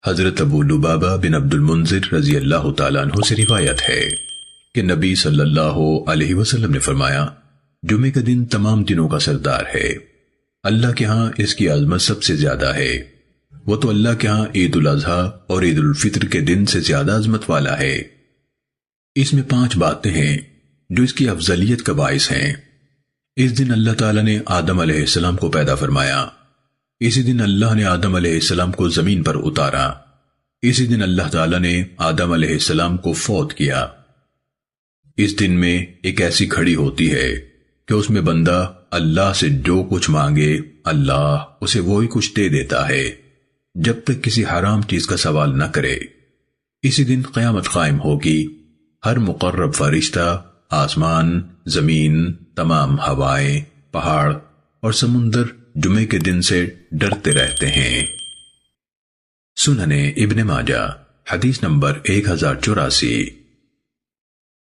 حضرت ابو لبابہ بن عبد المنذر رضی اللہ تعالیٰ عنہ سے روایت ہے کہ نبی صلی اللہ علیہ وسلم نے فرمایا، جمعے کا دن تمام دنوں کا سردار ہے، اللہ کے ہاں اس کی عظمت سب سے زیادہ ہے، وہ تو اللہ کے ہاں عید الاضحیٰ اور عید الفطر کے دن سے زیادہ عظمت والا ہے۔ اس میں 5 باتیں ہیں جو اس کی افضلیت کا باعث ہیں۔ اس دن اللہ تعالیٰ نے آدم علیہ السلام کو پیدا فرمایا، اسی دن اللہ نے آدم علیہ السلام کو زمین پر اتارا، اسی دن اللہ تعالیٰ نے آدم علیہ السلام کو فوت کیا۔ اس دن میں ایک ایسی گھڑی ہوتی ہے کہ اس میں بندہ اللہ سے جو کچھ مانگے اللہ اسے وہی کچھ دے دیتا ہے جب تک کسی حرام چیز کا سوال نہ کرے۔ اسی دن قیامت قائم ہوگی، ہر مقرب فرشتہ، آسمان، زمین، تمام ہوائیں، پہاڑ اور سمندر جمعے کے دن سے ڈرتے رہتے ہیں۔ سنن ابن ماجہ حدیث نمبر 1084۔